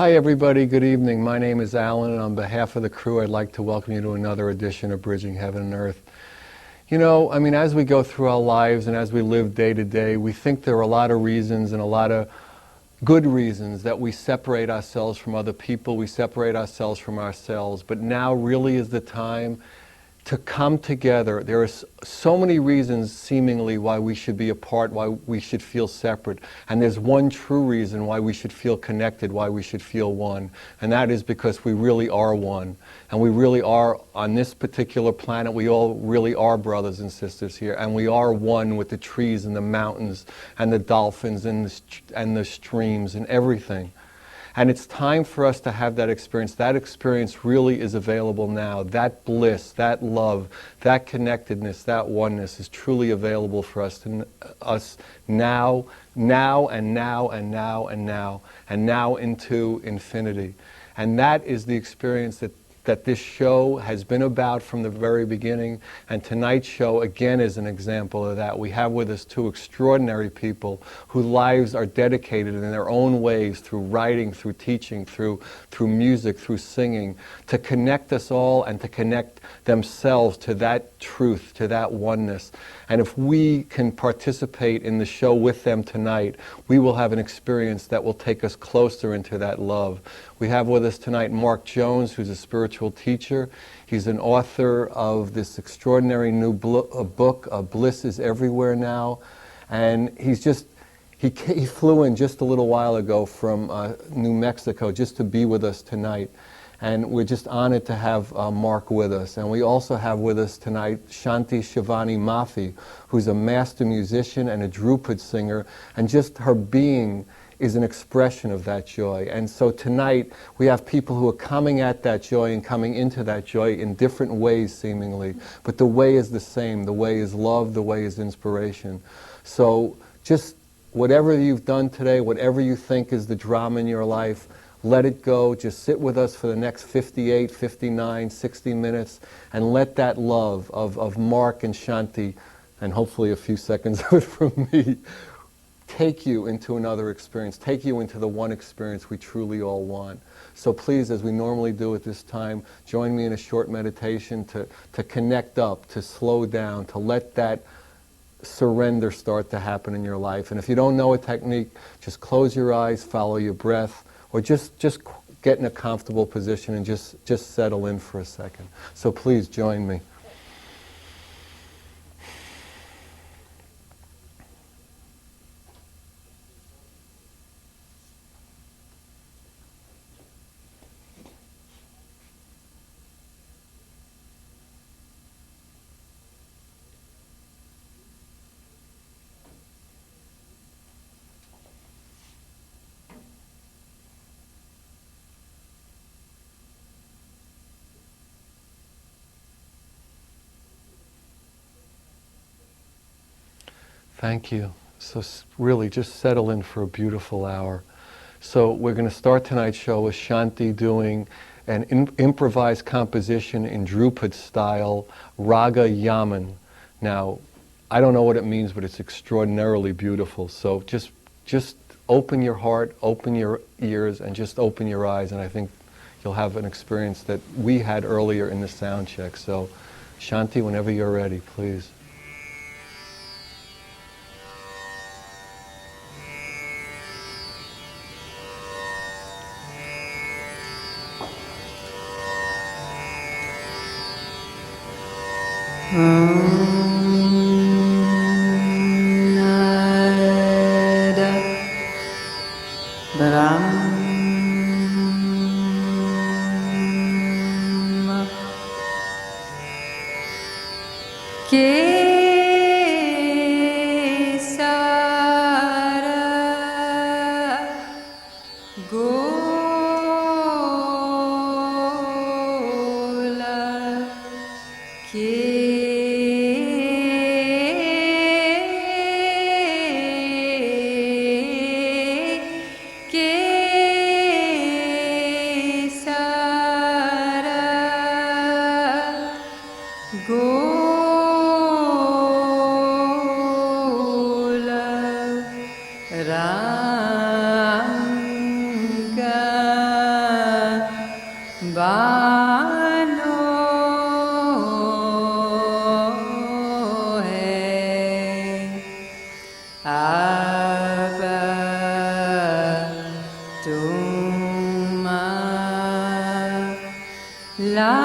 Hi everybody, good evening. My name is Alan, and on behalf of the crew I'd like to welcome you to another edition of Bridging Heaven and Earth. You know, as we go through our lives and as we live day to day, we think there are a lot of reasons and a lot of good reasons that we separate ourselves from other people, we separate ourselves from ourselves, but now really is the time to come together. There are so many reasons seemingly why we should be apart, why we should feel separate. And there's one true reason why we should feel connected, why we should feel one. And that is because we really are one. And we really are, on this particular planet, we all really are brothers and sisters here. And we are one with the trees and the mountains and the dolphins and the streams and everything. And it's time for us to have that experience. That experience really is available now. That bliss, that love, that connectedness, that oneness is truly available for us now, and now into infinity. And that is the experience that this show has been about from the very beginning, and tonight's show again is an example of that. We have with us two extraordinary people whose lives are dedicated in their own ways, through writing, through teaching, through music, through singing, to connect us all and to connect themselves to that truth, to that oneness. And if we can participate in the show with them tonight, we will have an experience that will take us closer into that love. We have with us tonight Mark Jones, who's a spiritual teacher. He's an author of this extraordinary new book, Bliss is Everywhere Now. And he flew in just a little while ago from New Mexico just to be with us tonight. And we're just honored to have Mark with us. And we also have with us tonight Shanti Shivani Mafi, who's a master musician and a Dhurpad singer, and just her being is an expression of that joy. And so tonight we have people who are coming at that joy and coming into that joy in different ways seemingly, but the way is the same. The way is love, the way is inspiration. So just whatever you've done today, whatever you think is the drama in your life, let it go. Just sit with us for the next 58, 59, 60 minutes and let that love of Mark and Shanti, and hopefully a few seconds of it from me, take you into another experience, take you into the one experience we truly all want. So please, as we normally do at this time, join me in a short meditation to connect up, to slow down, to let that surrender start to happen in your life. And if you don't know a technique, just close your eyes, follow your breath, or just get in a comfortable position and just settle in for a second. So please join me. Thank you. So really just settle in for a beautiful hour. So we're going to start tonight's show with Shanti doing an improvised composition in Dhurpad style, Raga Yaman. Now, I don't know what it means, but it's extraordinarily beautiful. So just open your heart, open your ears, and just open your eyes, and I think you'll have an experience that we had earlier in the sound check. So Shanti, whenever you're ready, please. Go Bano Abba Duma La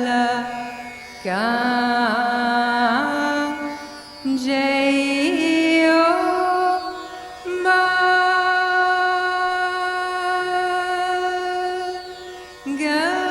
La Gan Jayo Ma Ga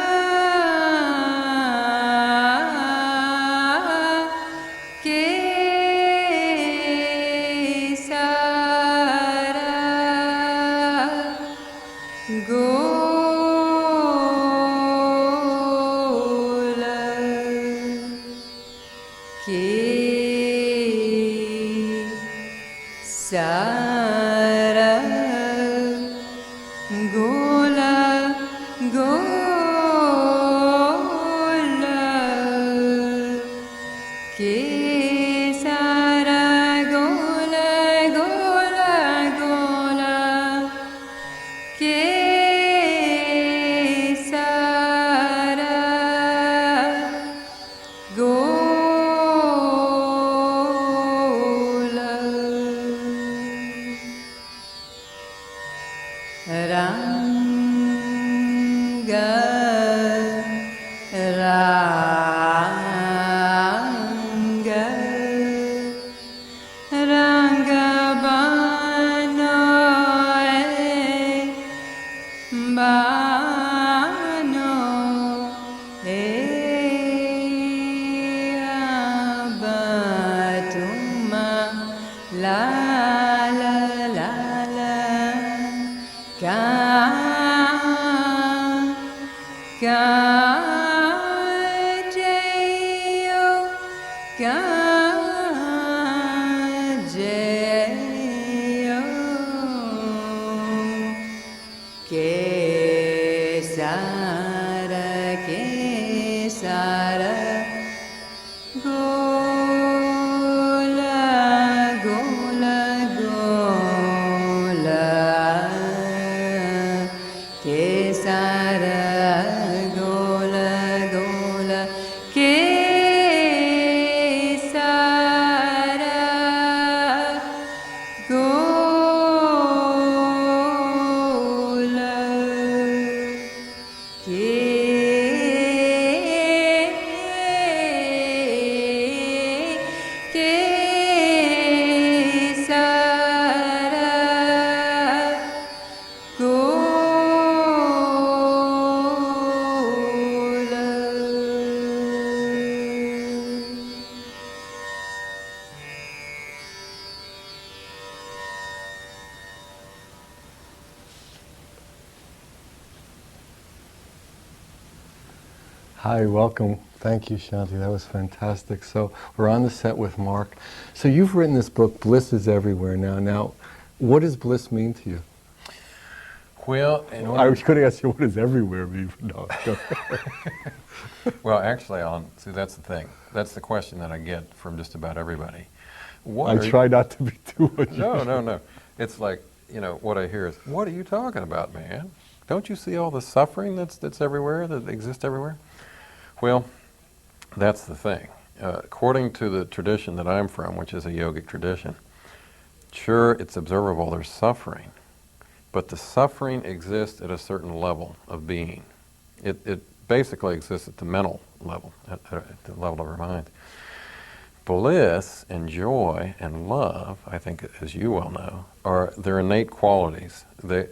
Hi, welcome. Thank you, Shanti. That was fantastic. So we're on the set with Mark. So you've written this book, Bliss is Everywhere now. Now, what does bliss mean to you? Well, I was going to ask you, what does everywhere mean? No, go. Well, actually, see, that's the thing. That's the question that I get from just about everybody. I try not to be too much. No. It's like, what I hear is, what are you talking about, man? Don't you see all the suffering that's everywhere, that exists everywhere? Well, that's the thing. According to the tradition that I'm from, which is a yogic tradition, sure, it's observable, there's suffering, but the suffering exists at a certain level of being. It basically exists at the mental level, at the level of our mind. Bliss and joy and love, I think, as you well know, they're innate qualities. They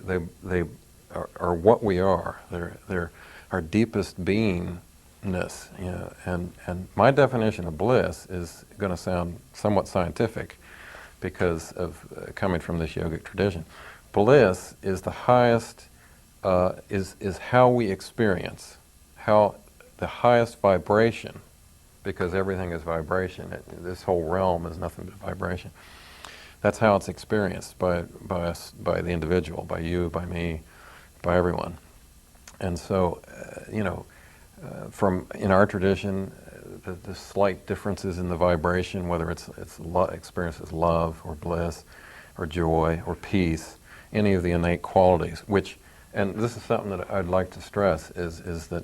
are what we are. They're our deepest beingness. And my definition of bliss is going to sound somewhat scientific because of coming from this yogic tradition. Bliss is the highest, is how we experience, how the highest vibration, because everything is vibration. This whole realm is nothing but vibration. That's how it's experienced by us, by the individual, by you, by me, by everyone. And so, from in our tradition, the slight differences in the vibration, whether it's experienced as love or bliss or joy or peace, any of the innate qualities, which And this is something that I'd like to stress, is that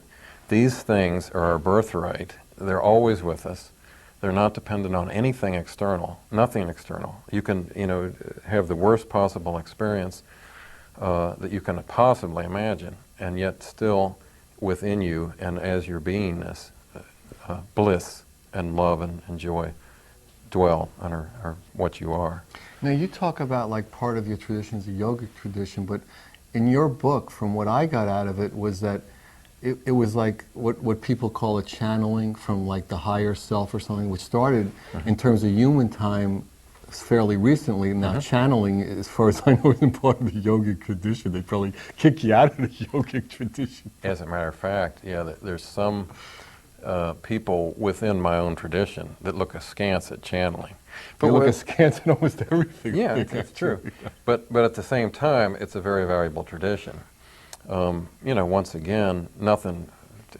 these things are our birthright. They're always with us. They're not dependent on anything external, nothing external. You can, have the worst possible experience that you can possibly imagine, and yet still within you and as your beingness, bliss and love and joy dwell and are what you are. Now you talk about like part of your tradition is a yogic tradition, but in your book, from what I got out of it, was that it was like what people call a channeling from like the higher self or something, which started in terms of human time fairly recently. Now channeling, as far as I know, isn't part of the yogic tradition. They probably kick you out of the yogic tradition. As a matter of fact, yeah, there's some people within my own tradition that look askance at channeling. They look askance at almost everything. Yeah, it's true. But at the same time, it's a very valuable tradition. Once again, nothing,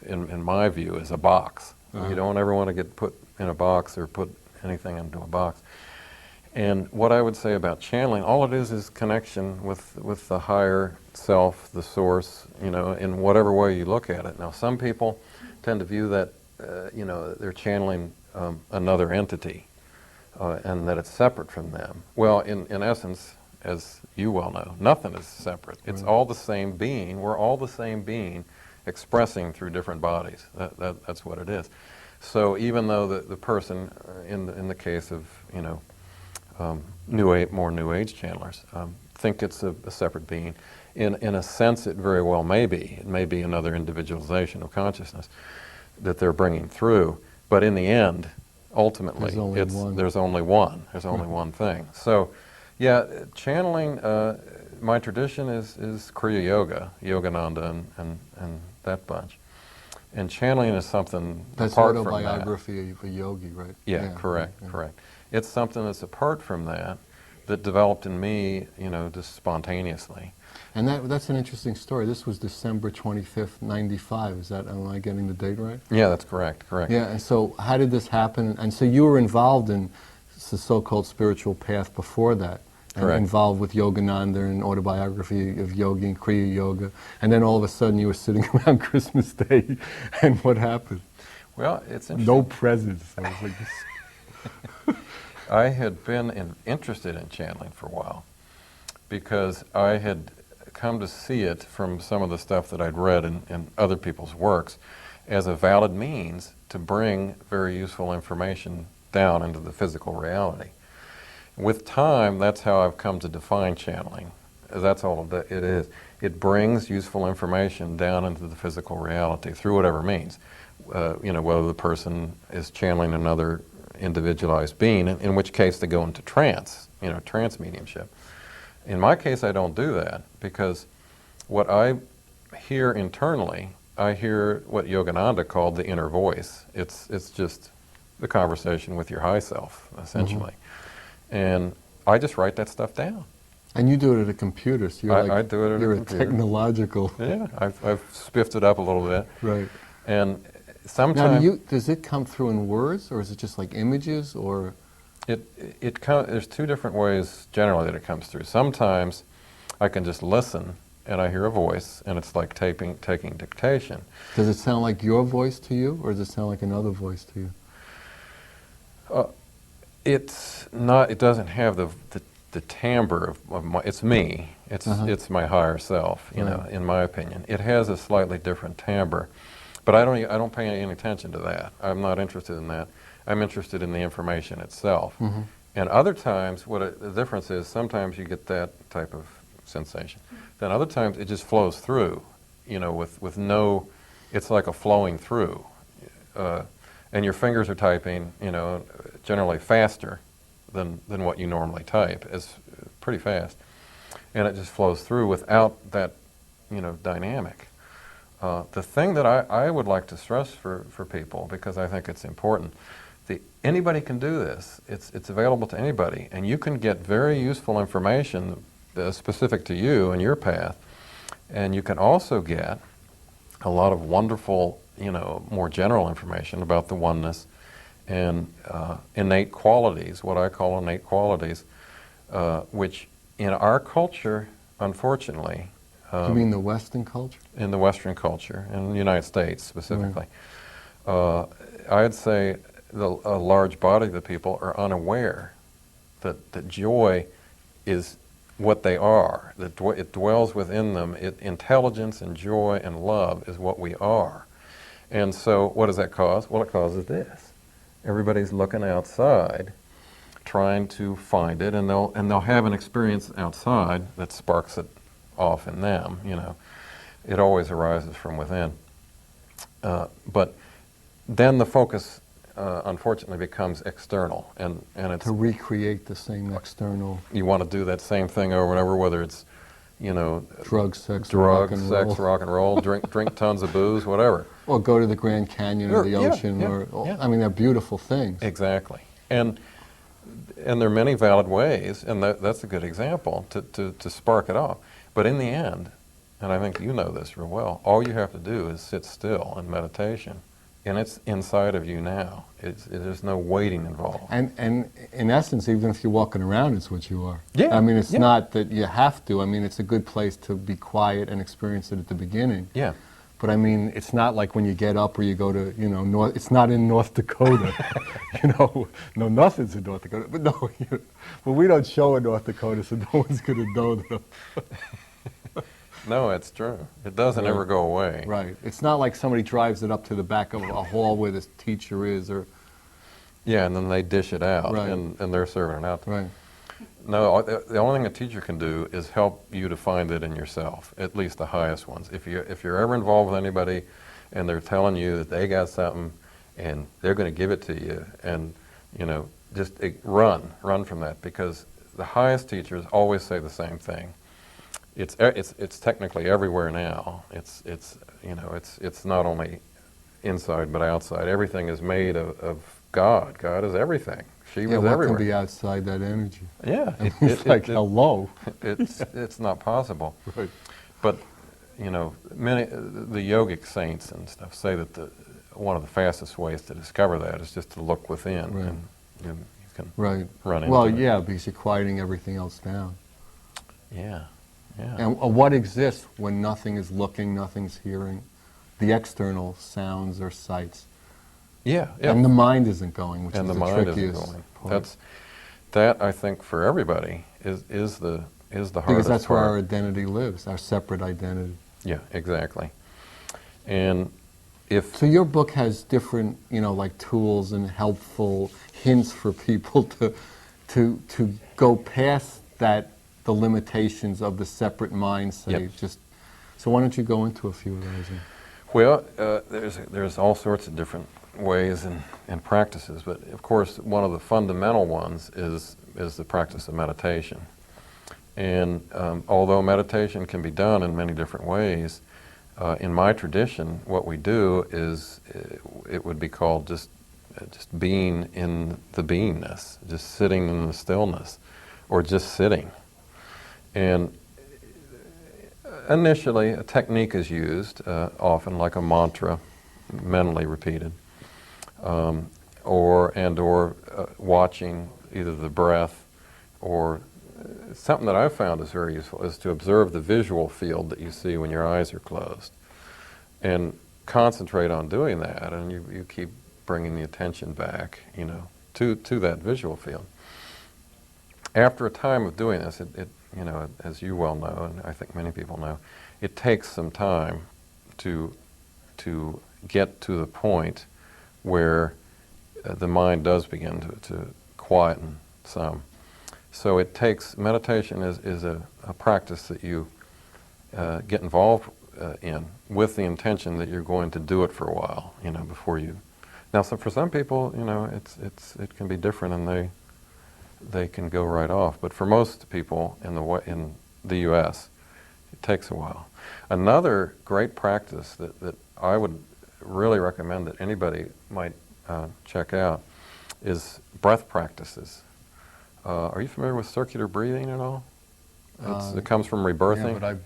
in my view, is a box. You don't ever want to get put in a box or put anything into a box. And what I would say about channeling, all it is connection with the higher self, the source, in whatever way you look at it. Now, some people tend to view that, they're channeling another entity and that it's separate from them. Well, in essence, as you well know, nothing is separate. It's all the same being. We're all the same being expressing through different bodies. That's what it is. So even though the person, in the case of, more New Age channelers, think it's a separate being, in a sense it very well may be. It may be another individualization of consciousness that they're bringing through. But in the end, ultimately, there's only one. There's only one thing. So, yeah, channeling, my tradition is Kriya Yoga, Yogananda and that bunch. And channeling is something that's apart from that. That's autobiography of a yogi, right? Yeah, correct. It's something that's apart from that developed in me, just spontaneously. And that's an interesting story. This was December 25th, 95. Am I getting the date right? Yeah, that's correct. Yeah, and so how did this happen? And so you were involved in the so-called spiritual path before that. And involved with Yogananda and autobiography of yogi and Kriya Yoga. And then all of a sudden you were sitting around Christmas Day, and what happened? Well, it's interesting. No presents. I was like, I had been interested in channeling for a while because I had come to see it from some of the stuff that I'd read in other people's works as a valid means to bring very useful information down into the physical reality. With time, that's how I've come to define channeling. That's all that it is. It brings useful information down into the physical reality through whatever means. Whether the person is channeling another individualized being, in which case they go into trance, trance mediumship. In my case, I don't do that because what I hear internally, I hear what Yogananda called the inner voice. It's just the conversation with your high self, essentially. And I just write that stuff down. And you do it at a computer, so I do it at a computer. You're a technological. Yeah, I've spiffed it up a little bit. Right. And sometimes... Now, does it come through in words, or is it just like images, or...? There's two different ways generally that it comes through. Sometimes I can just listen and I hear a voice and it's like taking dictation. Does it sound like your voice to you, or does it sound like another voice to you? It's not. It doesn't have the timbre of my. It's me. It's my higher self. In my opinion, it has a slightly different timbre, but I don't pay any attention to that. I'm not interested in that. I'm interested in the information itself. And other times, the difference is sometimes you get that type of sensation. Then other times it just flows through. With no. It's like a flowing through. And your fingers are typing, generally faster than what you normally type. It's pretty fast. And it just flows through without that, dynamic. The thing that I would like to stress for people, because I think it's important, anybody can do this. It's available to anybody. And you can get very useful information specific to you and your path. And you can also get a lot of wonderful, more general information about the oneness and innate qualities, what I call innate qualities, which in our culture, unfortunately, You mean the Western culture? in the Western culture, in the United States specifically. I'd say a large body of the people are unaware that joy is what they are, that it dwells within them. Intelligence and joy and love is what we are. And so what does that cause? Well, it causes this. Everybody's looking outside, trying to find it, and they'll have an experience outside that sparks it off in them, you know. It always arises from within. But then the focus, unfortunately, becomes external, and it's To recreate the same external you want to do that same thing over and over, whether it's, you know, drugs, sex, rock and roll. rock and roll, drink tons of booze, whatever. Or go to the Grand Canyon or the Yeah, ocean. yeah, Or yeah. I mean, they're beautiful things. Exactly. And there are many valid ways, and that's a good example, to spark it off. But in the end, and I think you know this real well, all you have to do is sit still in meditation, and it's inside of you now. There's no waiting involved. And in essence, even if you're walking around, it's what you are. Yeah, I mean, it's yeah. not that you have to. I mean, it's a good place to be quiet and experience it at the beginning. Yeah. But I mean, it's not like when you get up or you go to, you know, it's not in North Dakota. You know, no, nothing's in North Dakota. But no, but we don't show in North Dakota, so no one's going to know them. No, it's true. It doesn't Right. ever go away. Right. It's not like somebody drives it up to the back of a hall where the teacher is, or Yeah, and then they dish it out, Right. and they're serving it out. right. No, the only thing a teacher can do is help you to find it in yourself, at least the highest ones. If you're ever involved with anybody and they're telling you that they got something and they're going to give it to you, and you know, just run from that, because the highest teachers always say the same thing. It's technically everywhere now. It's you know, it's not only inside but outside. Everything is made of God. God is everything. She Yeah, was what everywhere. can be outside that energy? Yeah, It's like, hello. it's not possible. Right. But you know, many the yogic saints and stuff say that one of the fastest ways to discover that is just to look within, Right. and you can Right. run into Well, it. yeah, because you're quieting everything else down. Yeah, yeah. And what exists when nothing is looking, nothing's hearing? The external sounds or sights. Yeah, yeah. And the mind isn't going, which And is the the mind trickiest isn't going. part. That I think for everybody is the hardest Because that's where part. our identity lives, our separate identity. Yeah, exactly. And if So your book has different, you know, like tools and helpful hints for people to go past that, the limitations of the separate mind, say, Yep. just. So why don't you go into a few of those? Well, there's all sorts of different ways and practices, but of course one of the fundamental ones is the practice of meditation. And although meditation can be done in many different ways, in my tradition, what we do is it would be called just being in the beingness, just sitting in the stillness, or just sitting. And initially, a technique is used, often like a mantra, mentally repeated, or watching either the breath, or something that I've found is very useful is to observe the visual field that you see when your eyes are closed, and concentrate on doing that, and you keep bringing the attention back, you know, to that visual field. After a time of doing this, it you know, as you well know, and I think many people know, it takes some time to get to the point where the mind does begin to quieten some. So it takes, meditation is a practice that you get involved in with the intention that you're going to do it for a while, you know, before you. Now, so for some people, you know, it can be different, and they can go right off. But for most people in the U.S., it takes a while. Another great practice that I would really recommend that anybody might check out is breath practices. Are you familiar with circular breathing at all? It comes from rebirthing. Yeah, but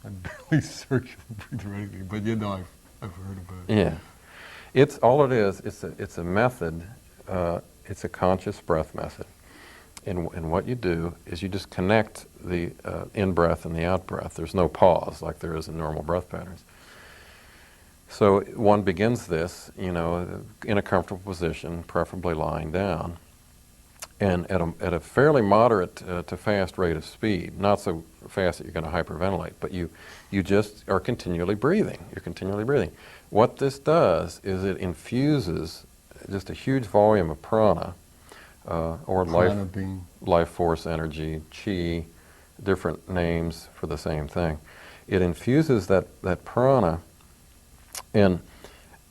I barely circular breathe or anything, but you know, I've heard about it. Yeah. It's all it is. It's a method. It's a conscious breath method. And what you do is you just connect the in-breath and the out-breath. There's no pause like there is in normal breath patterns. So one begins this, in a comfortable position, preferably lying down, and at a fairly moderate to fast rate of speed, not so fast that you're going to hyperventilate, but you just are continually breathing. You're continually breathing. What this does is it infuses just a huge volume of prana, or life force energy, chi, different names for the same thing. It infuses that prana, and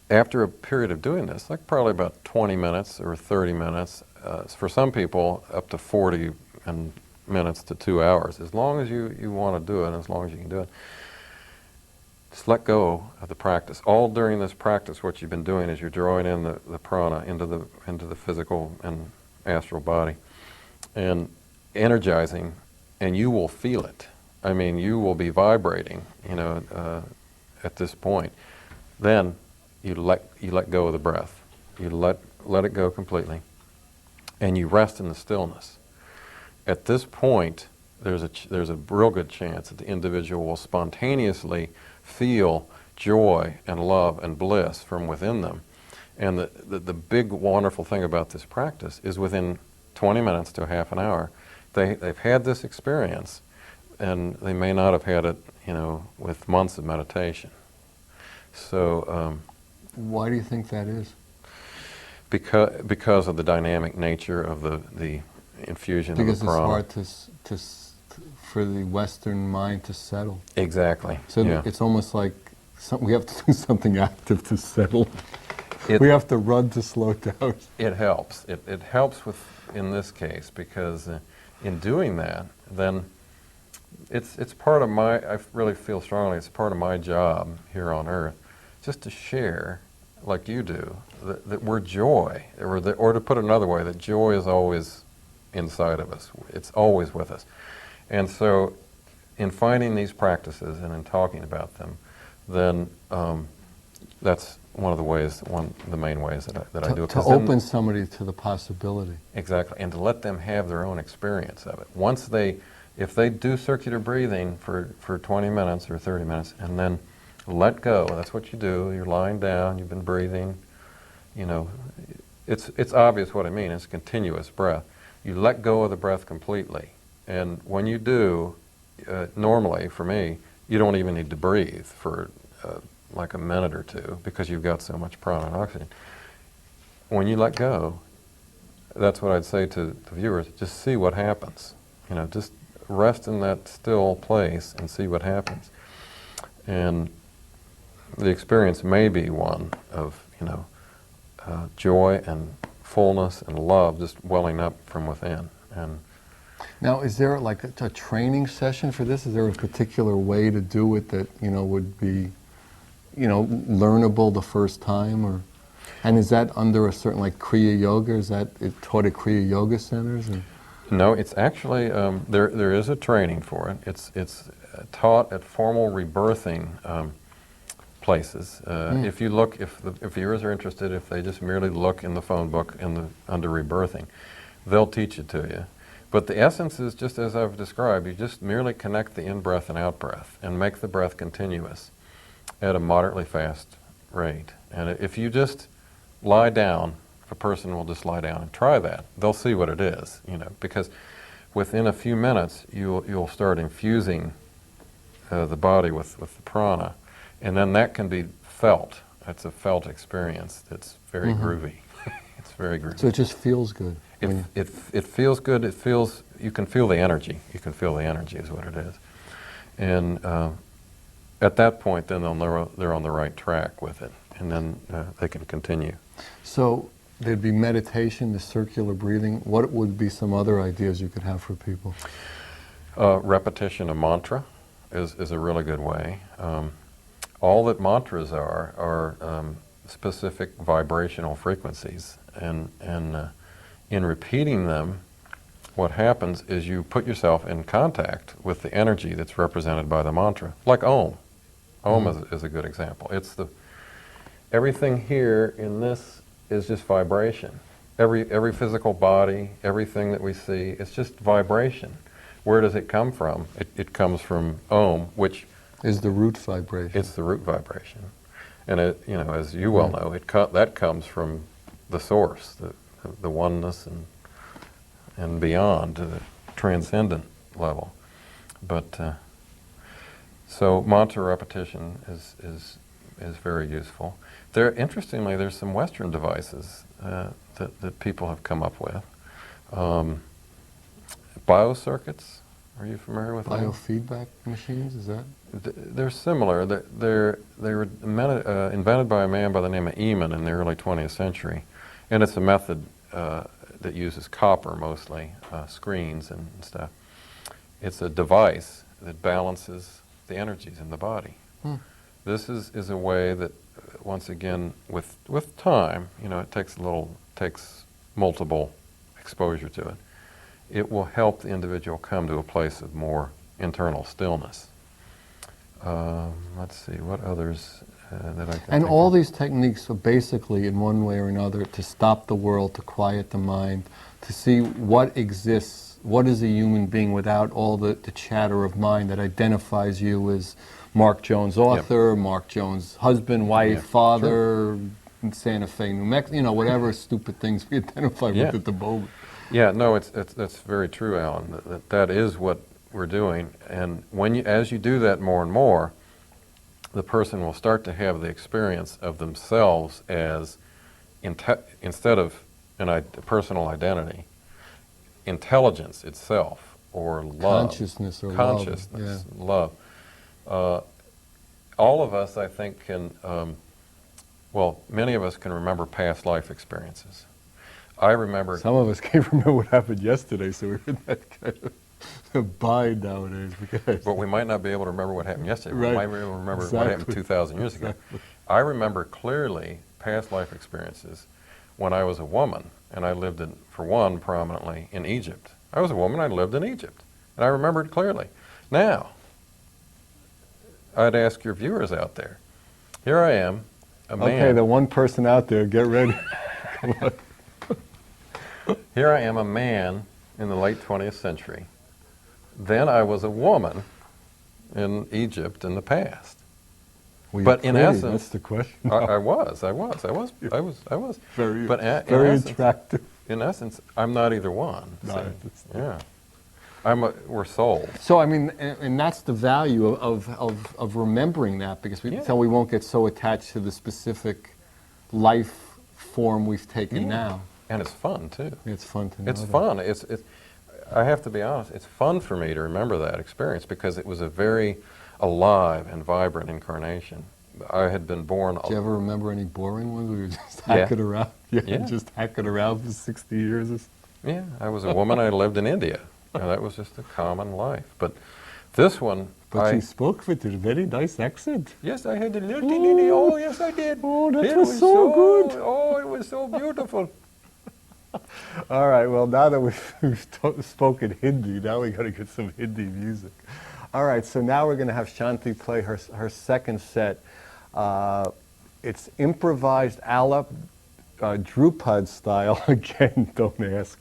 after a period of doing this, like probably about 20 minutes or 30 minutes, for some people up to 40 minutes to 2 hours, as long as you want to do it, as long as you can do it, just let go of the practice. All during this practice, what you've been doing is you're drawing in the prana into the physical and astral body and energizing, and you will feel it. I mean, you will be vibrating, at this point. Then you let go of the breath. You let it go completely, and you rest in the stillness. At this point, there's a real good chance that the individual will spontaneously feel joy and love and bliss from within them. And the big wonderful thing about this practice is within 20 minutes to a half an hour, they've had this experience, and they may not have had it, with months of meditation. So, why do you think that is? Because of the dynamic nature of the infusion of the prana. Because it's hard for the Western mind to settle. Exactly. So it's almost like we have to do something active to settle. We have to run to slow down. It helps. It helps in this case, because in doing that, then it's part of I really feel strongly it's part of my job here on earth, just to share, like you do, that we're joy, or to put it another way, that joy is always inside of us. It's always with us. And so in finding these practices and in talking about them, then that's one of the main ways that I do it. To open somebody to the possibility. Exactly, and to let them have their own experience of it. If they do circular breathing for 20 minutes or 30 minutes, and then let go, that's what you do, you're lying down, you've been breathing, it's obvious what I mean, it's continuous breath. You let go of the breath completely, and when you do, normally, for me, you don't even need to breathe for like a minute or two, because you've got so much prana and oxygen. When you let go, that's what I'd say to the viewers, just see what happens. Just rest in that still place and see what happens. And the experience may be one of, joy and fullness and love just welling up from within. And now, is there like a training session for this? Is there a particular way to do it that, would be, learnable the first time? And is that under a certain, like, Kriya Yoga? Is that taught at Kriya Yoga centers? Or? No, it's actually, there is a training for it. It's taught at formal rebirthing places. If you look, if viewers are interested, if they just merely look in the phone book under rebirthing, they'll teach it to you. But the essence is just as I've described. You just merely connect the in-breath and out-breath and make the breath continuous at a moderately fast rate. And if you just lie down, if a person will just lie down and try that, they'll see what it is, because within a few minutes you'll start infusing the body with the prana, and then that can be felt. It's a felt experience. It's very groovy. It's very groovy. So it just feels good. It feels good. You can feel the energy. You can feel the energy is what it is. And at that point, then they'll know they're on the right track with it, and then they can continue. So there'd be meditation, the circular breathing. What would be some other ideas you could have for people? Repetition of mantra is a really good way. All that mantras are specific vibrational frequencies, and in repeating them, what happens is you put yourself in contact with the energy that's represented by the mantra, like Om. Om is a good example. Everything here in this is just vibration. every physical body, everything that we see, it's just vibration. Where does it come from? It comes from Om, which Is the root vibration. it's the root vibration. And it, you know, as you well know, that comes from the source, the oneness and beyond to the transcendent level. But so mantra repetition is very useful. Interestingly, there's some Western devices that people have come up with. Biocircuits, are you familiar with them? Biofeedback machines, is that? They're similar. They were invented by a man by the name of Eamon in the early 20th century. And it's a method that uses copper mostly, screens and stuff. It's a device that balances the energies in the body. This is a way that, once again, with time, you know, it takes multiple exposure to it. It will help the individual come to a place of more internal stillness. Let's see, what others that I can And think all of? these techniques are basically, in one way or another, to stop the world, to quiet the mind, to see what exists, what is a human being without all the chatter of mind that identifies you as Mark Jones author, Mark Jones husband, wife, father, in Santa Fe, New Mexico, you know, whatever stupid things we identify with at the moment. Yeah, no, that's very true, Alan. That is what we're doing, and as you do that more and more, the person will start to have the experience of themselves as instead of a personal identity, intelligence itself, or love, Consciousness or love. All of us, I think, can. Many of us can remember past life experiences. I remember. Some of us can't remember what happened yesterday, so we're in that kind of bind nowadays. But we might not be able to remember what happened yesterday. Right. We might be able to remember what happened 2,000 years ago. I remember clearly past life experiences when I was a woman, and I lived prominently in Egypt. I was a woman, I lived in Egypt, and I remember it clearly. Now, I'd ask your viewers out there, here I am, a man. Okay, the one person out there, get ready. Come on. Here I am, a man in the late 20th century. Then I was a woman in Egypt in the past. Well, but in essence, that's the question. I was. Very, But very attractive. In essence, I'm not either one. No, So, yeah, we're souls. So I mean, and that's the value of remembering that, because so we won't get so attached to the specific life form we've taken now. And it's fun too. It's fun to know. It's fun. I have to be honest. It's fun for me to remember that experience because it was a very alive and vibrant incarnation. I had been born. Do you ever remember any boring ones where you were just hacking around? Just hacking around for 60 years or something? Yeah, I was a woman. I lived in India. That was just a common life. But this one. But you spoke with a very nice accent. Yes, I had a little in India. Oh, yes, I did. Oh, that was so good. Oh, it was so beautiful. All right, well, now that we've spoken Hindi, now we got to get some Hindi music. All right, so now we're going to have Shanti play her second set. It's improvised alap, Dhrupad style, again, don't ask,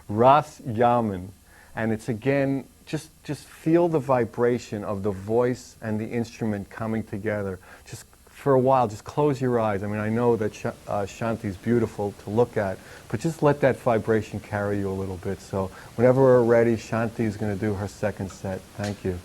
Ras Yaman. And it's again, just feel the vibration of the voice and the instrument coming together. Just for a while, just close your eyes. I mean, I know that Shanti's beautiful to look at, but just let that vibration carry you a little bit. So whenever we're ready, Shanti is going to do her second set. Thank you.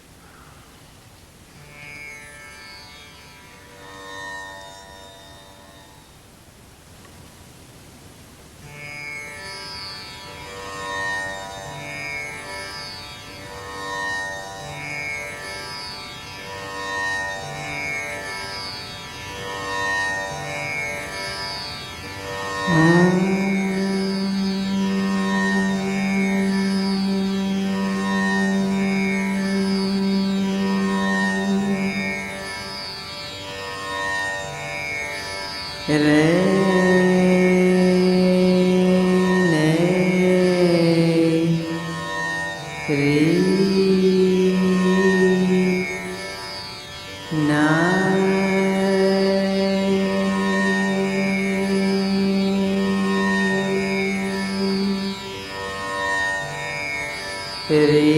Re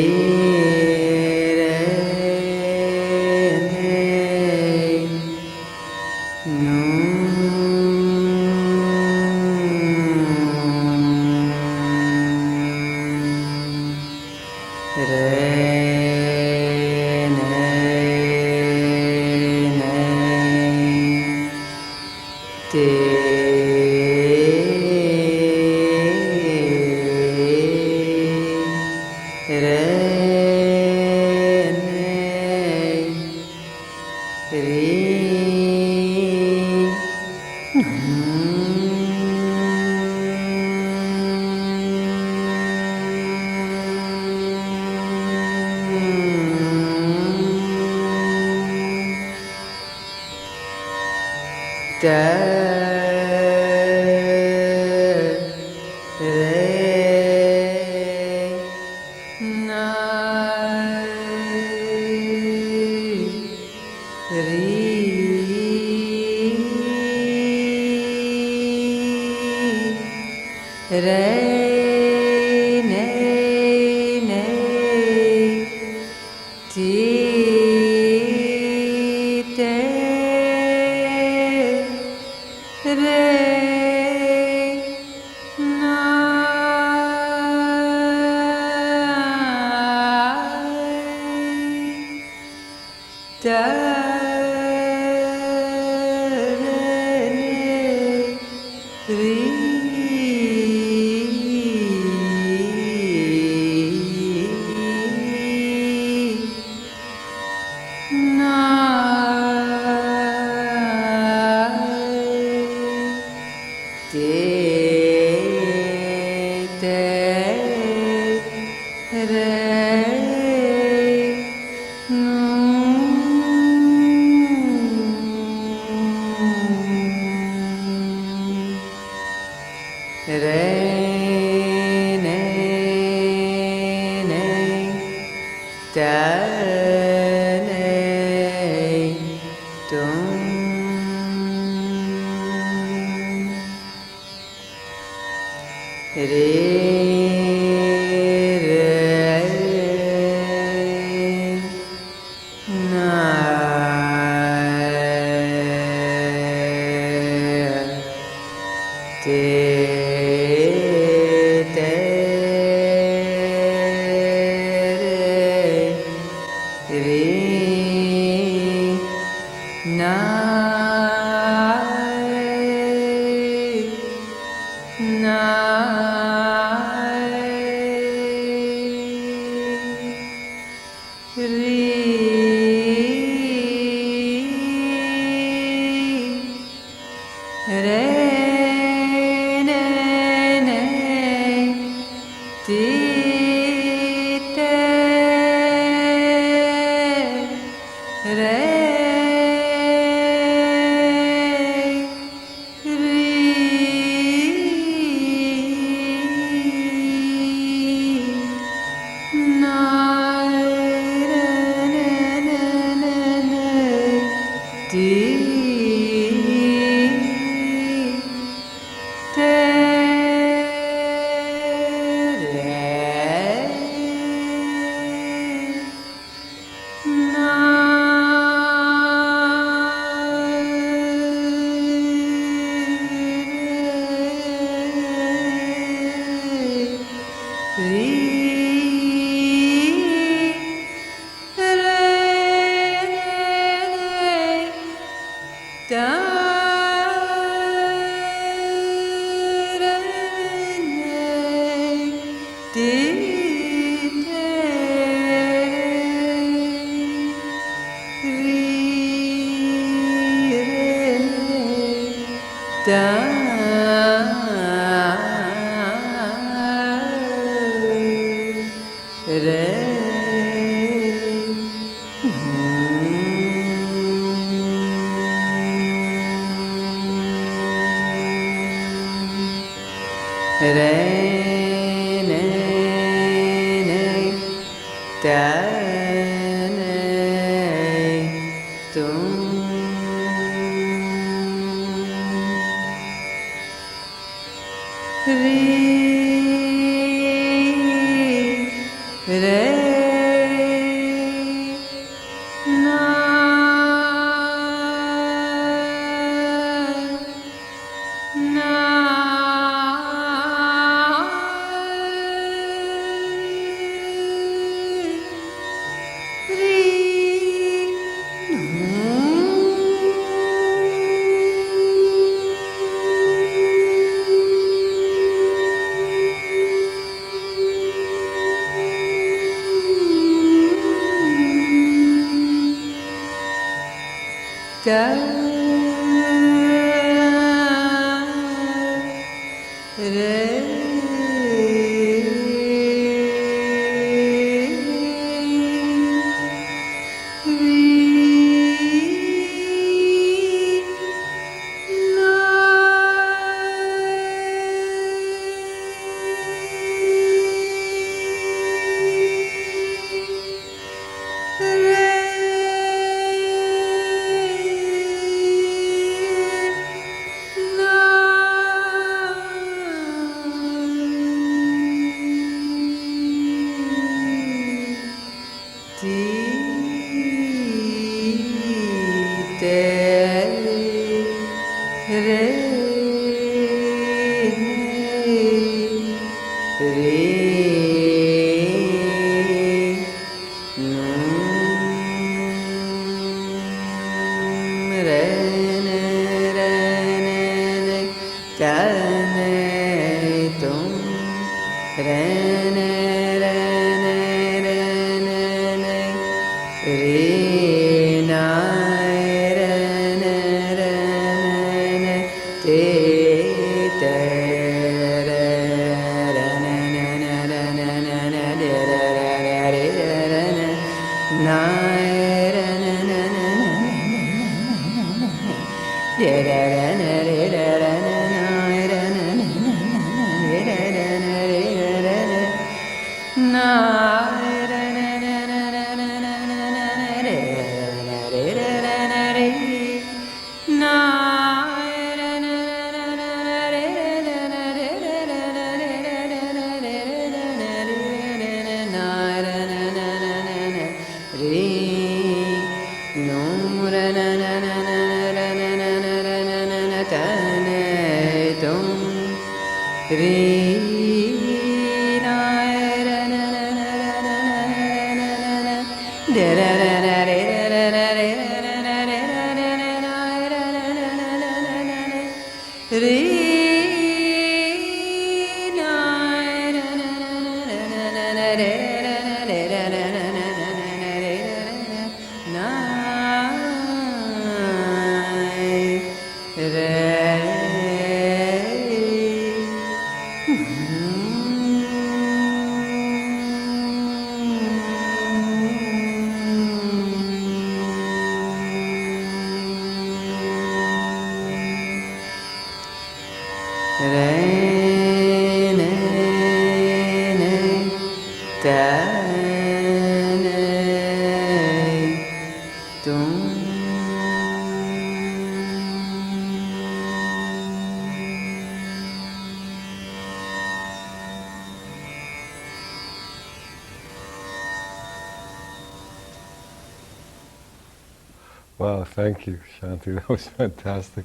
Wow, thank you, Shanti. That was fantastic.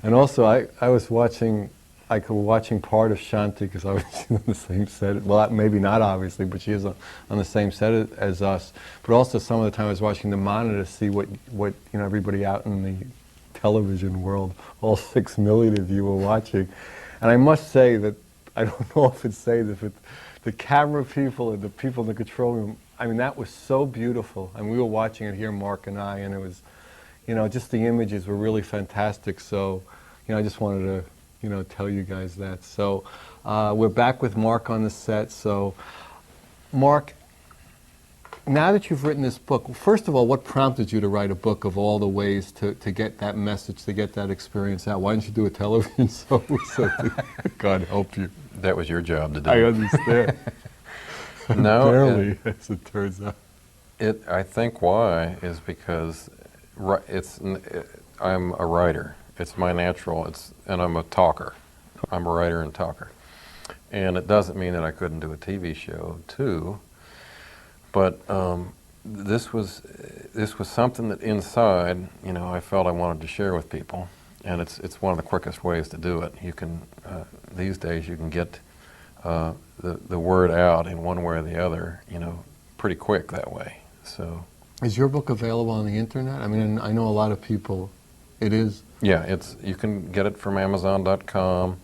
And also, I was watching part of Shanti because I was on the same set. Well, maybe not obviously, but she is on the same set as us. But also, some of the time I was watching the monitor to see what everybody out in the television world, all 6 million of you were watching. And I must say that I don't know if it's safe, but the camera people and the people in the control room, I mean, that was so beautiful. And we were watching it here, Mark and I, and it was, just the images were really fantastic. So, I just wanted to, tell you guys that. So, we're back with Mark on the set. So, Mark, now that you've written this book, first of all, what prompted you to write a book of all the ways to get that message, to get that experience out? Why didn't you do a television show? God help you. That was your job to do. I understand. No, barely, as it turns out. I think why is because I'm a writer. It's my natural. And I'm a talker. I'm a writer and talker. And it doesn't mean that I couldn't do a TV show too. But this was something that inside, I felt I wanted to share with people, and it's one of the quickest ways to do it. You can these days you can get the word out in one way or the other, pretty quick that way. So, is your book available on the internet? I mean, I know a lot of people. It is. Yeah, you can get it from Amazon.com.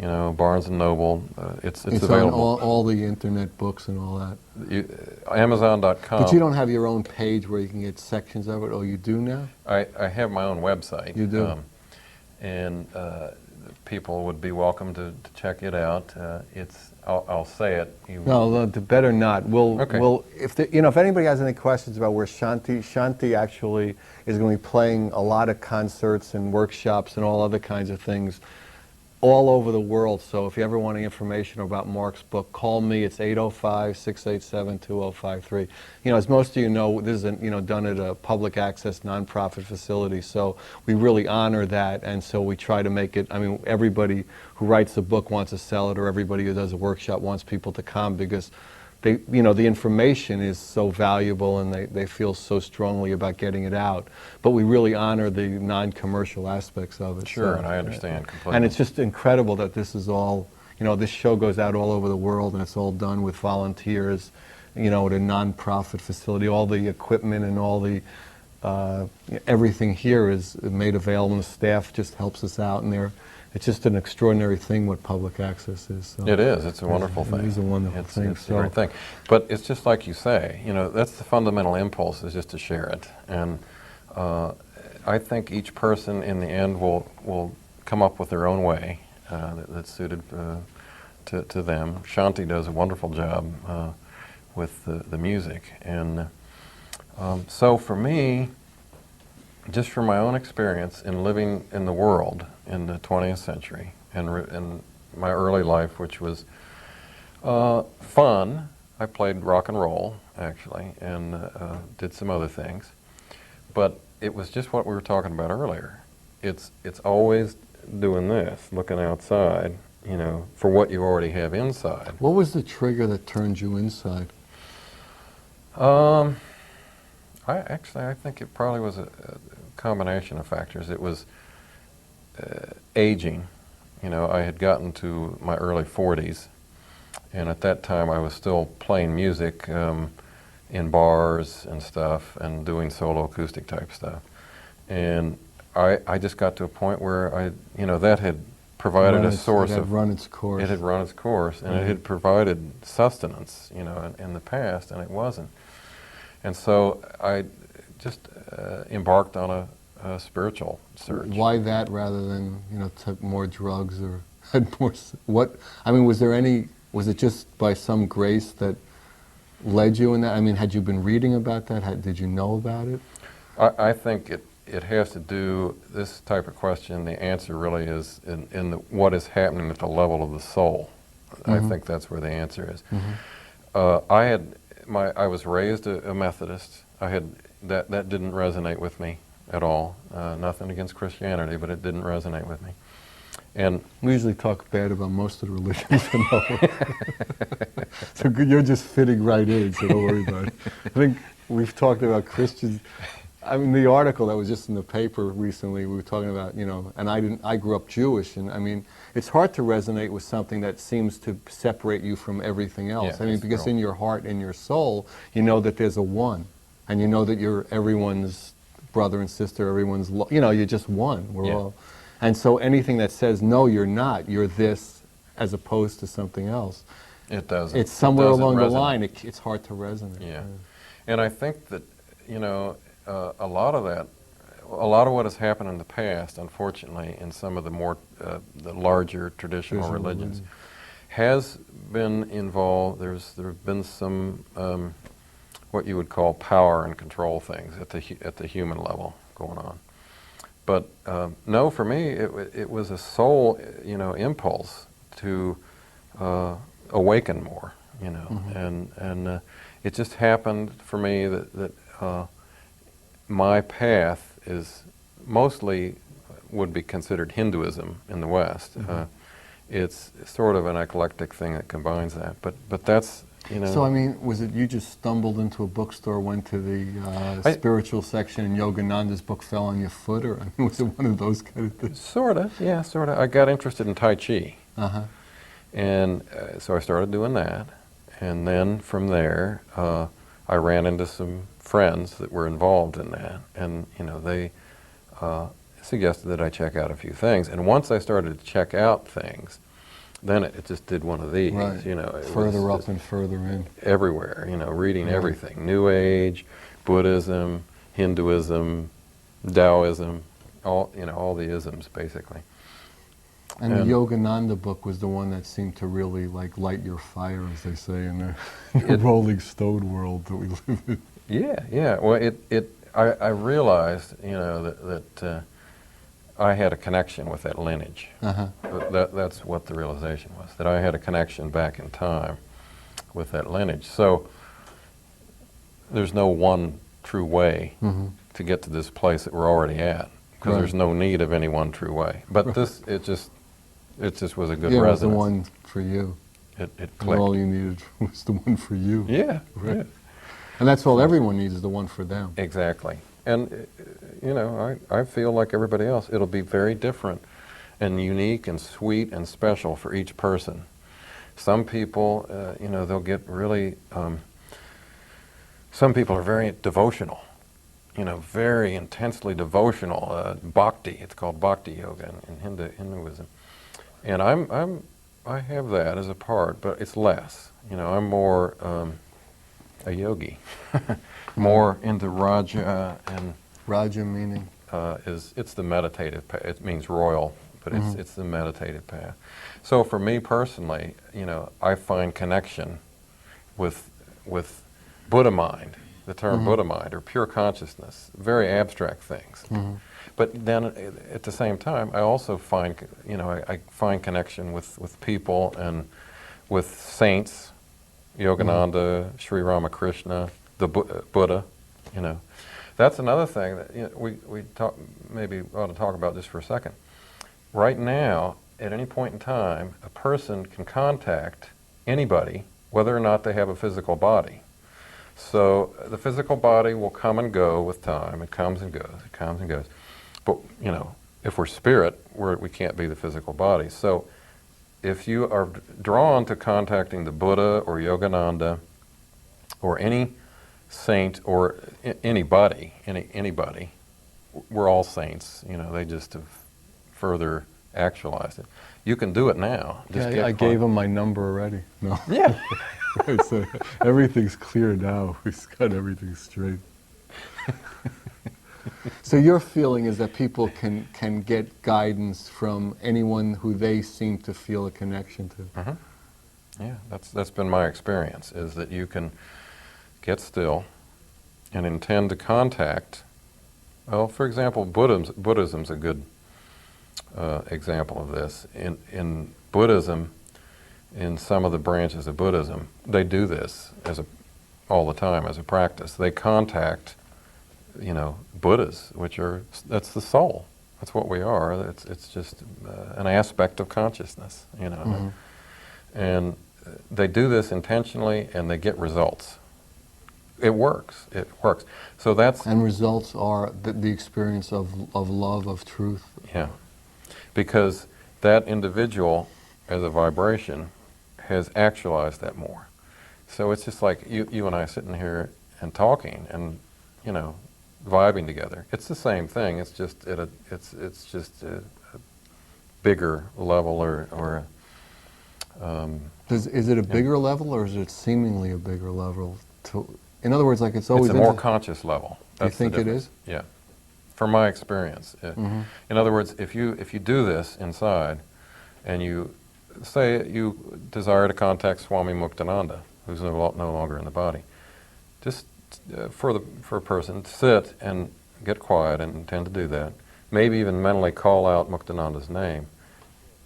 Barnes and Noble. It's It's on available. all the internet books and all that. Amazon.com. But you don't have your own page where you can get sections of it, or you do now? I have my own website. You do? And people would be welcome to check it out. I'll say it. No, better not. Okay. If anybody has any questions about where Shanti actually is going to be playing a lot of concerts and workshops and all other kinds of things all over the world. So if you ever want any information about Mark's book, call me. It's 805-687-2053. As most of you know, this is done at a public access nonprofit facility. So we really honor that, and so we try to make it. Everybody who writes a book wants to sell it, or everybody who does a workshop wants people to come, because the information is so valuable, and they feel so strongly about getting it out. But we really honor the non-commercial aspects of it. Sure, so, and I understand completely. And it's just incredible that this is all, this show goes out all over the world, and it's all done with volunteers, at a non-profit facility. All the equipment and all the everything here is made available, and the staff just helps us out, and it's just an extraordinary thing what public access is. So it is. It's a wonderful thing. It is a wonderful thing. It's a great thing. But it's just like you say, that's the fundamental impulse, is just to share it. And I think each person in the end will come up with their own way that's suited to them. Shanti does a wonderful job with the music. And so for me, just from my own experience in living in the world in the 20th century, and in my early life, which was fun. I played rock and roll, actually, and did some other things. But it was just what we were talking about earlier. It's always doing this, looking outside, for what you already have inside. What was the trigger that turned you inside? I think it probably was a combination of factors. It was aging. I had gotten to my early 40s, and at that time I was still playing music in bars and stuff, and doing solo acoustic type stuff. And I just got to a point where that had provided a source of... It had run its course. It had run its course, and it had provided sustenance, in the past, and it wasn't. And so I just embarked on a spiritual search. Why that rather than, took more drugs or had more... was it just by some grace that led you in that? Had you been reading about that? Did you know about it? I think it has to do, this type of question, the answer really is in what is happening at the level of the soul. I think that's where the answer is. I was raised a Methodist. That didn't resonate with me at all. Nothing against Christianity, but it didn't resonate with me. And we usually talk bad about most of the religions. So you're just fitting right in, so don't worry about it. I think we've talked about Christians. The article that was just in the paper recently, we were talking about, and I grew up Jewish, and it's hard to resonate with something that seems to separate you from everything else. Because in your heart and your soul, you know that there's a one, and you know that you're everyone's brother and sister, everyone's, you're just one. We're all. And so anything that says, no, you're not, you're this, as opposed to something else. It doesn't. It's somewhere along the line, it's hard to resonate. Yeah. And I think that, a lot of what has happened in the past, unfortunately, in some of the more, the larger traditional religions, has been involved. There have been some, what you would call power and control things at the human level going on. But no, for me, it was a soul, impulse to awaken more, and it just happened for me that my path is mostly would be considered Hinduism in the West. It's sort of an eclectic thing that combines that, but that's. So was it you just stumbled into a bookstore, went to the spiritual section, and Yogananda's book fell on your foot, or was it one of those kind of things? Sort of. I got interested in Tai Chi, and so I started doing that, and then from there I ran into some friends that were involved in that, and they suggested that I check out a few things, and once I started to check out things, then it just did one of these, Right. you know. It Further was up just and further in. everywhere, you know, reading Right. everything. New Age, Buddhism, Hinduism, Taoism, all, you know, all the isms, basically. And the And- Yogananda book was the one that seemed to really like light your fire, as they say in the It- Rolling Stone world that we live in. Yeah, yeah. Well, I realized, you know, that I had a connection with that lineage. Uh-huh. That's what the realization was, that I had a connection back in time with that lineage. So there's no one true way Mhm. to get to this place that we're already at, because Right. there's no need of any one true way. But this, it just was a good Yeah, it was the resonance. one for you. It And clicked. all you needed was the one for you. Yeah, Right. yeah, And that's all everyone needs is the one for them. exactly. And you know, I feel like everybody else. It'll be very different and unique and sweet and special for each person. Some people, you know, they'll get really. Some people are very devotional, you know, very intensely devotional. Bhakti, it's called Bhakti Yoga in Hinduism, and I have that as a part, but it's less. You know, I'm more a yogi, more into Raja, and Raja meaning? it's the meditative path. It means royal, but it's the meditative path. So for me personally, you know, I find connection with Buddha mind, the term Buddha mind, or pure consciousness, very abstract things. But then at the same time, I also find, you know, I find connection with people and with saints, Yogananda, Sri Ramakrishna, the Buddha, you know. That's another thing that, you know, we maybe ought to talk about just for a second. Right now, at any point in time, a person can contact anybody, whether or not they have a physical body. So the physical body will come and go with time. It comes and goes. It comes and goes. But, you know, if we're spirit, we can't be the physical body. So if you are drawn to contacting the Buddha or Yogananda or any saint or anybody, we're all saints. You know, they just have further actualized it. You can do it now. Just Yeah, I gave him my number already. No. Yeah. So everything's clear now. He's got everything straight. So your feeling is that people can get guidance from anyone who they seem to feel a connection to. Yeah, that's been my experience, is that you can get still and intend to contact. Well, for example, Buddhism's a good example of this. In Buddhism, in some of the branches of Buddhism, they do this all the time as a practice. They contact, you know, Buddhas, that's the soul. That's what we are. It's just an aspect of consciousness, you know. And they do this intentionally, and they get results. It works. It works. So that's And results are the experience of love, of truth. yeah, because that individual, as a vibration, has actualized that more. So it's just like you and I sitting here and talking, and you know, vibing together. It's the same thing. It's just it's just a bigger level, or Is it a bigger level, or is it seemingly a bigger level? In other words, like it's always it's a more inter- conscious level. You That's the think it difference. is? Yeah, from my experience. In other words, if you do this inside, and you say you desire to contact Swami Muktananda, who's no longer in the body, just for a person, sit and get quiet and intend to do that. Maybe even mentally call out Muktananda's name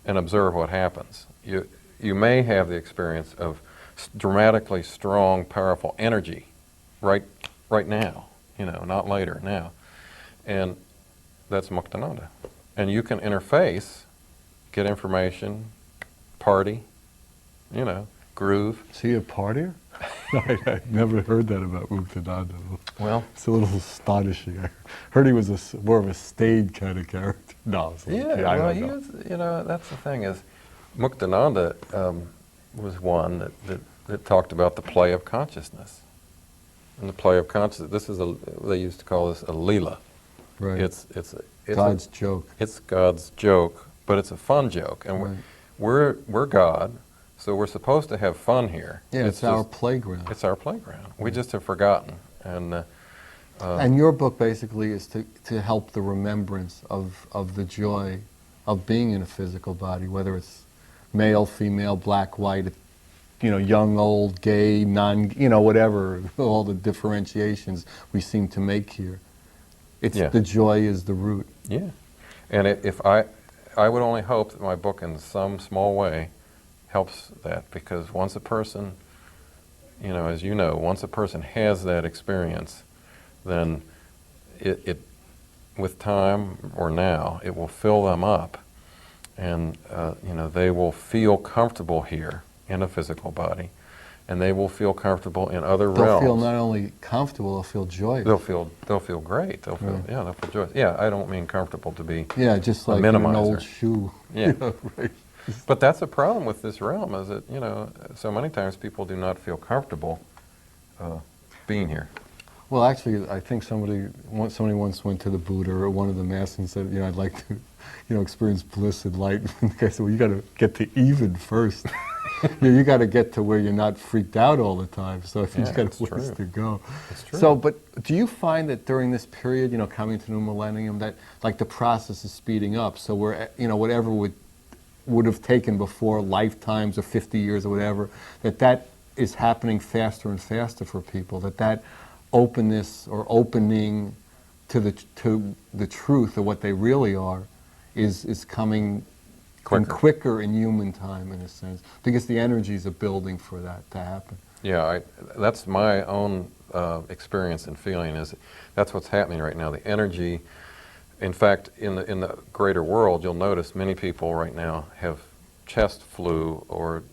and observe what happens. You may have the experience of dramatically strong, powerful energy right now, you know, not later, now. And that's Muktananda. And you can interface, get information, party, you know, groove. Is he a partier? I never heard that about Muktananda. Well, It's a little astonishing. I heard he was more of a staid kind of character. No, it's yeah, I well, don't he know. is, you know, that's the thing is, Muktananda was one that talked about the play of consciousness. And the play of consciousness, they used to call this a Leela. Right. It's God's joke. It's God's joke, but it's a fun joke. And Right. we're God, so we're supposed to have fun here. Yeah, it's our just- playground. It's our playground. We just have forgotten. And your book basically is to help the remembrance of the joy of being in a physical body, whether it's male, female, black, white, young, old, gay, whatever, all the differentiations we seem to make here. It's Yeah. the joy is the root. Yeah. And if I would only hope that my book in some small way helps that, because once a person, as you know, once a person has that experience, then it with time or now, it will fill them up, and they will feel comfortable here in a physical body, and they will feel comfortable in other They'll realms. feel not only comfortable, they'll feel joyous. They'll feel great. They'll feel Right. they'll feel joyous. Yeah, I don't mean comfortable to be. Yeah, just a like in an minimizer. old shoe. Yeah. Right. But that's a problem with this realm, is that so many times people do not feel comfortable being here. Well, actually, I think somebody once went to the Buddha or one of the masters and said, I'd like to, experience bliss and light. And the guy said, well, you got to get to even first. You got to get to where you're not freaked out all the time. So if you Yeah, got it's a ways true. to go. It's true. So, but do you find that during this period, coming to new millennium, that like the process is speeding up? So we're, whatever would have taken before lifetimes or 50 years or whatever, that is happening faster and faster for people. That openness or opening to the truth of what they really are is coming quicker in human time, in a sense, because the energies are building for that to happen. Yeah, that's my own experience and feeling, is that's what's happening right now. The energy, in fact, in the greater world, you'll notice many people right now have chest flu, or,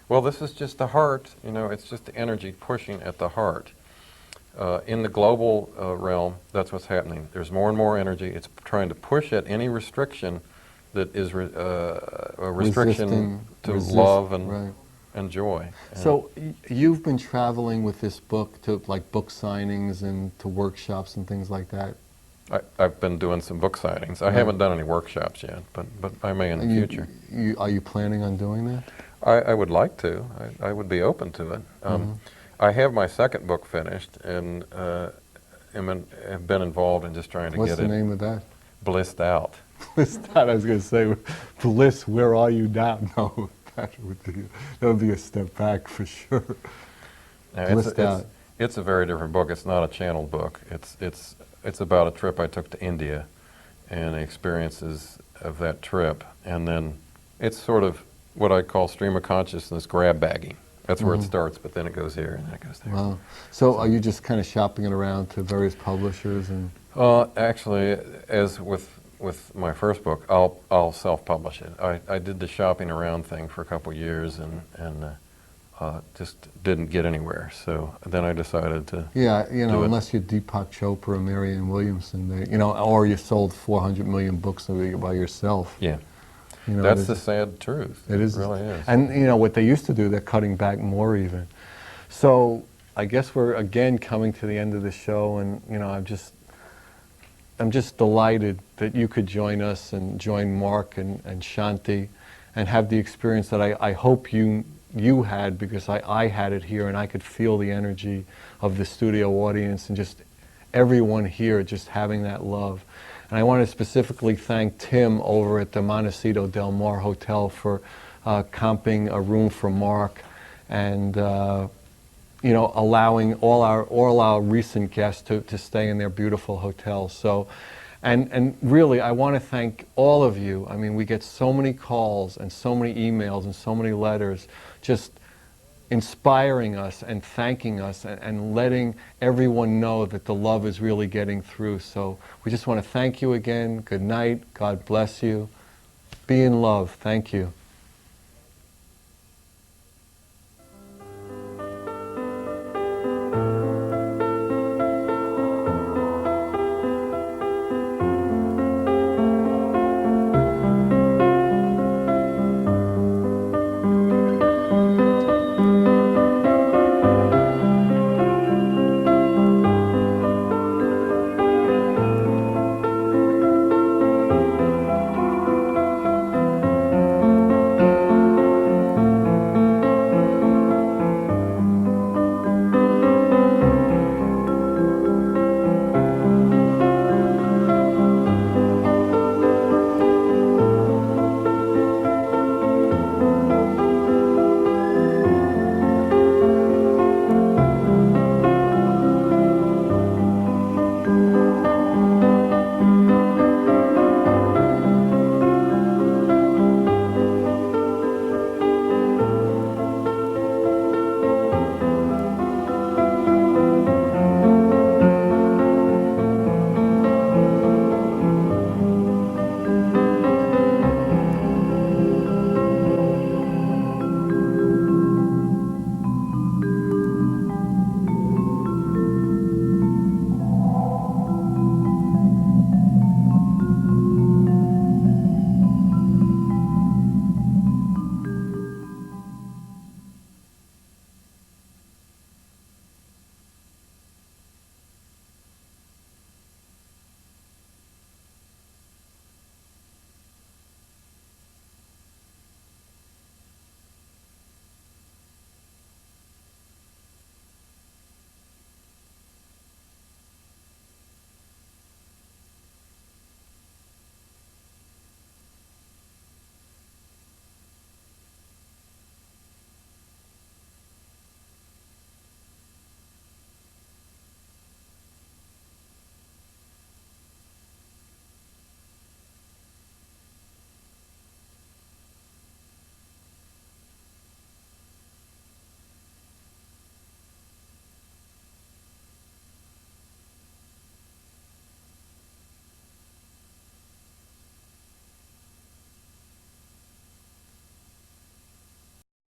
well, this is just the heart, it's just the energy pushing at the heart. In the global realm, that's what's happening. There's more and more energy. It's trying to push at any restriction that is a restriction to love and joy. So you've been traveling with this book to like book signings and to workshops and things like that? I've been doing some book signings. I Right. haven't done any workshops yet, but I may in the future. Are you planning on doing that? I would like to. I would be open to it. I have my second book finished, and have been involved in just trying to What's get the it name of that? blissed out. Bliss out, I was going to say, Bliss, where are you now? No, that would be a step back for sure. Now, Blissed out. it's a very different book. It's not a channeled book. It's about a trip I took to India and the experiences of that trip. And then it's sort of what I call stream of consciousness grab bagging. That's where it starts, but then it goes here and then it goes there. Wow. So are you just kind of shopping it around to various publishers and? Actually, as with my first book, I'll self-publish it. I did the shopping around thing for a couple years and just didn't get anywhere. So then I decided to. Yeah, do it. unless you're Deepak Chopra or Marianne Williamson, or you sold 400 million books by yourself. Yeah. there's- That's the sad truth. It is. It really is. And what they used to do, they're cutting back more even. So I guess we're again coming to the end of the show, and I'm just delighted that you could join us and join Mark and Shanti and have the experience that I hope you had, because I had it here and I could feel the energy of the studio audience and just everyone here just having that love. And I want to specifically thank Tim over at the Montecito Del Mar Hotel for comping a room for Mark and allowing all our recent guests to stay in their beautiful hotel. So, and really, I want to thank all of you. I mean, we get so many calls and so many emails and so many letters, just inspiring us and thanking us and letting everyone know that the love is really getting through. So we just want to thank you again. Good night. God bless you. Be in love. Thank you.